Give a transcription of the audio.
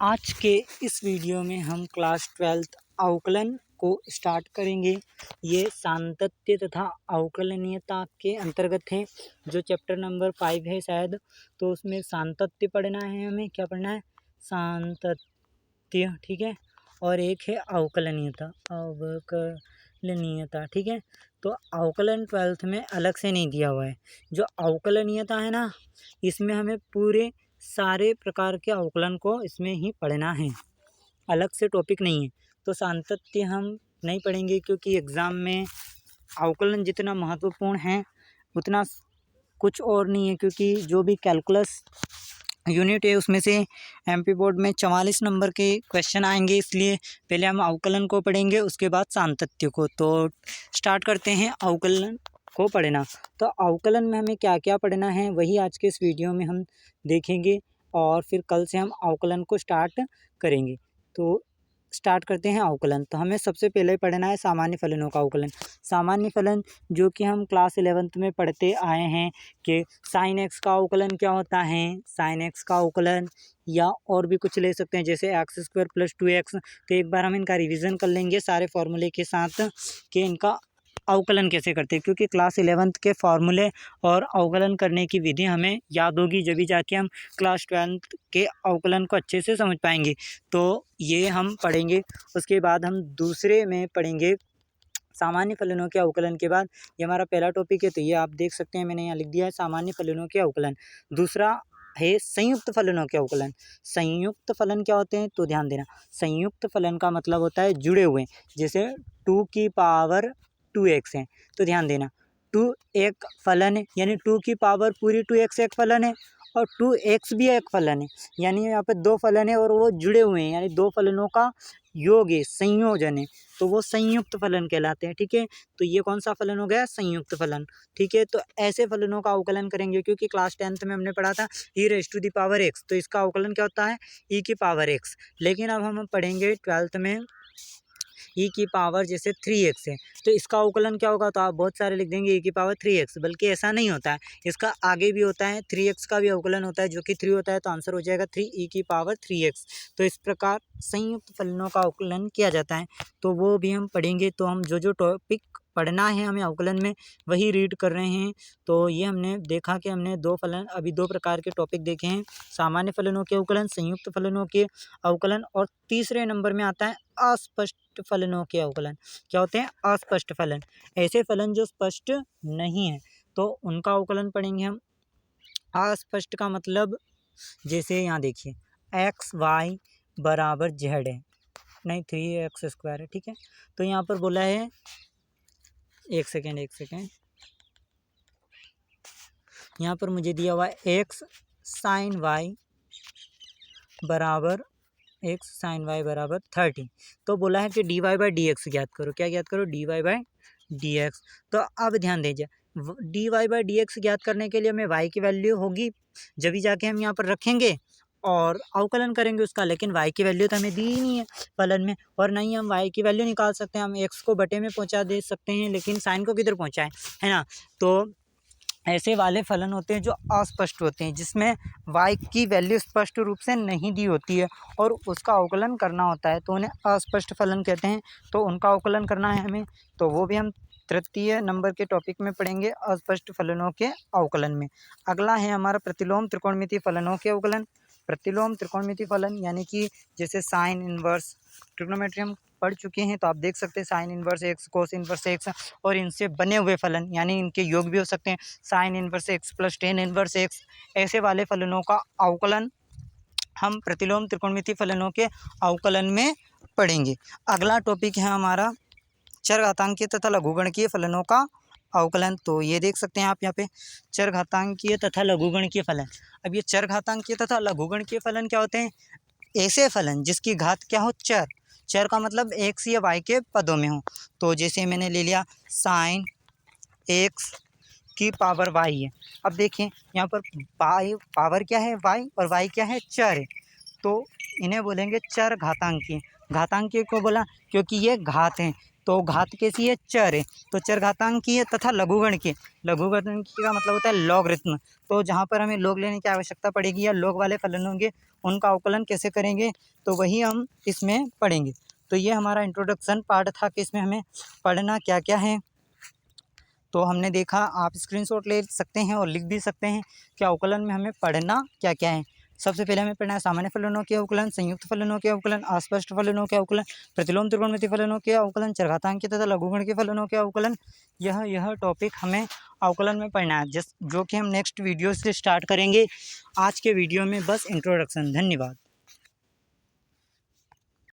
आज के इस वीडियो में हम क्लास 12th अवकलन को स्टार्ट करेंगे। ये सातत्य तथा अवकलनीयता के अंतर्गत है, जो चैप्टर नंबर 5 है शायद। तो उसमें सातत्य पढ़ना है, हमें क्या पढ़ना है? सातत्य, ठीक है। और एक है अवकलनीयता, ठीक है। तो अवकलन 12th में अलग से नहीं दिया हुआ है। जो अवकलनीयता है ना, इसमें हमें पूरे सारे प्रकार के अवकलन को इसमें ही पढ़ना है, अलग से टॉपिक नहीं है। तो सातत्य हम नहीं पढ़ेंगे, क्योंकि एग्ज़ाम में अवकलन जितना महत्वपूर्ण है उतना कुछ और नहीं है। क्योंकि जो भी कैलकुलस यूनिट है उसमें से एमपी बोर्ड में 44 नंबर के क्वेश्चन आएंगे, इसलिए पहले हम अवकलन को पढ़ेंगे, उसके बाद सातत्य को। तो स्टार्ट करते हैं अवकलन को पढ़ना। तो अवकलन में हमें क्या क्या पढ़ना है वही आज के इस वीडियो में हम देखेंगे, और फिर कल से हम अवकलन को स्टार्ट करेंगे। तो स्टार्ट करते हैं अवकलन। तो हमें सबसे पहले पढ़ना है सामान्य फलनों का अवकलन। सामान्य फलन जो कि हम क्लास 11th में पढ़ते आए हैं कि साइन एक्स का अवकलन क्या होता है, साइन एक्स का अवकलन, या और भी कुछ ले सकते हैं जैसे x² + 2x। तो एक बार हम इनका रिवीजन कर लेंगे सारे फॉर्मूले के साथ कि इनका अवकलन कैसे करते हैं, क्योंकि क्लास 11th के फॉर्मूले और अवकलन करने की विधि हमें याद होगी, जब भी जाके हम क्लास 12th के अवकलन को अच्छे से समझ पाएंगे। तो ये हम पढ़ेंगे। उसके बाद हम दूसरे में पढ़ेंगे सामान्य फलनों के अवकलन के बाद। ये हमारा पहला टॉपिक है, तो ये आप देख सकते हैं, मैंने यहाँ लिख दिया है सामान्य फलनों के अवकलन। दूसरा है संयुक्त फलनों के अवकलन। संयुक्त फलन क्या होते हैं, तो ध्यान देना, संयुक्त फलन का मतलब होता है जुड़े हुए। जैसे 2 की पावर 2x है, तो ध्यान देना 2 एक फलन है, यानी 2 की पावर पूरी 2x एक फलन है, और 2x भी एक फलन है। यानी यहाँ पे दो फलन है और वो जुड़े हुए हैं, यानी दो फलनों का योग है, संयोजन है, तो वो संयुक्त फलन कहलाते हैं, ठीक है। तो ये कौन सा फलन हो गया? संयुक्त फलन, ठीक है। तो ऐसे फलनों का अवकलन करेंगे, क्योंकि क्लास 10th में हमने पढ़ा था e⁻x, तो इसका अवकलन क्या होता है? e⁻x। लेकिन अब हम पढ़ेंगे 12th में e⁻, जैसे 3x है, तो इसका अवकलन क्या होगा? तो आप बहुत सारे लिख देंगे e⁻3x, बल्कि ऐसा नहीं होता है, इसका आगे भी होता है, 3x का भी अवकलन होता है, जो कि 3 होता है, तो आंसर हो जाएगा 3e⁻3x। तो इस प्रकार संयुक्त फलनों का अवकलन किया जाता है, तो वो भी हम पढ़ेंगे। तो हम जो टॉपिक पढ़ना है हमें अवकलन में वही रीड कर रहे हैं। तो ये हमने देखा कि हमने दो प्रकार के टॉपिक देखे हैं, सामान्य फलनों के अवकलन, संयुक्त फलनों के अवकलन, और तीसरे नंबर में आता है अस्पष्ट फलनों के अवकलन। क्या होते हैं? अस्पष्ट फलन, ऐसे फलन जो स्पष्ट नहीं है, तो उनका अवकलन पढ़ेंगे हम। अस्पष्ट का मतलब, जैसे यहाँ देखिए xy = z है, नहीं 3x² है, ठीक है। तो यहाँ पर बोला है, एक सेकेंड, यहाँ पर मुझे दिया हुआ है x sin y = 30। तो बोला है कि dy/dx ज्ञात करो। क्या ज्ञात करो? dy/dx। तो अब ध्यान दीजिए, dy/dx ज्ञात करने के लिए हमें y की वैल्यू होगी, जब भी जाके हम यहाँ पर रखेंगे और अवकलन करेंगे उसका। लेकिन y की वैल्यू तो हमें दी ही नहीं है फलन में, और ना ही हम y की वैल्यू निकाल सकते हैं। हम x को बटे में पहुँचा दे सकते हैं, लेकिन साइन को किधर पहुँचाएं, है ना। तो ऐसे वाले फलन होते हैं जो अस्पष्ट होते हैं, जिसमें y की वैल्यू स्पष्ट रूप से नहीं दी होती है और उसका अवकलन करना होता है, तो उन्हें अस्पष्ट फलन कहते हैं। तो उनका अवकलन करना है हमें, तो वो भी हम तृतीय नंबर के टॉपिक में पढ़ेंगे, अस्पष्ट फलनों के अवकलन में। अगला है हमारा प्रतिलोम त्रिकोणमितीय फलनों के अवकलन। प्रतिलोम त्रिकोणमितीय फलन यानी कि जैसे साइन इनवर्स, ट्रिग्नोमेट्री हम पढ़ चुके हैं, तो आप देख सकते हैं sine inverse x, cos inverse x, और इनसे बने हुए फलन, यानी इनके योग भी हो सकते हैं, sine inverse x + tan inverse x। ऐसे वाले फलनों का अवकलन हम प्रतिलोम त्रिकोणमितीय फलनों के अवकलन में पढ़ेंगे। अगला टॉपिक है हमारा चरघातांकीय तथा लघुगणकीय फलनों का अवकलन। तो ये देख सकते हैं आप यहाँ पे चरघातांकीय तथा लघुगणकीय फलन। अब ये चरघातांकीय तथा लघुगणकीय फलन क्या होते हैं? ऐसे फलन जिसकी घात क्या हो? चर। चर का मतलब x या y के पदों में हो। तो जैसे मैंने ले लिया साइन x की पावर y है। अब देखें यहाँ पर पावर क्या है? y, और y क्या है? चर है। तो इन्हें बोलेंगे चर घातांकीय। घातांकीय को बोला क्योंकि ये घात हैं, तो घात कैसी है, चर है, तो चर घातांक की है, तथा लघुगण की। लघुगण की का मतलब होता है लॉगरिथम। तो जहाँ पर हमें लॉग लेने की आवश्यकता पड़ेगी या लॉग वाले फलन होंगे उनका अवकलन कैसे करेंगे, तो वही हम इसमें पढ़ेंगे। तो ये हमारा इंट्रोडक्शन पार्ट था कि इसमें हमें पढ़ना क्या क्या है। तो हमने देखा, आप स्क्रीनशॉट ले सकते हैं और लिख भी सकते हैं कि अवकलन में हमें पढ़ना क्या क्या है। सबसे पहले हमें पढ़ना है सामान्य फलनों के अवकलन, संयुक्त फलनों के अवकलन, अस्पष्ट फलनों के अवकलन, प्रतिलोम त्रिकोणमितीय फलनों के अवकलन, चरघातांकी तथा लघुगण के फलनों के अवकलन। यह टॉपिक हमें अवकलन में पढ़ना है, जो कि हम नेक्स्ट वीडियो से स्टार्ट करेंगे। आज के वीडियो में बस इंट्रोडक्शन। धन्यवाद।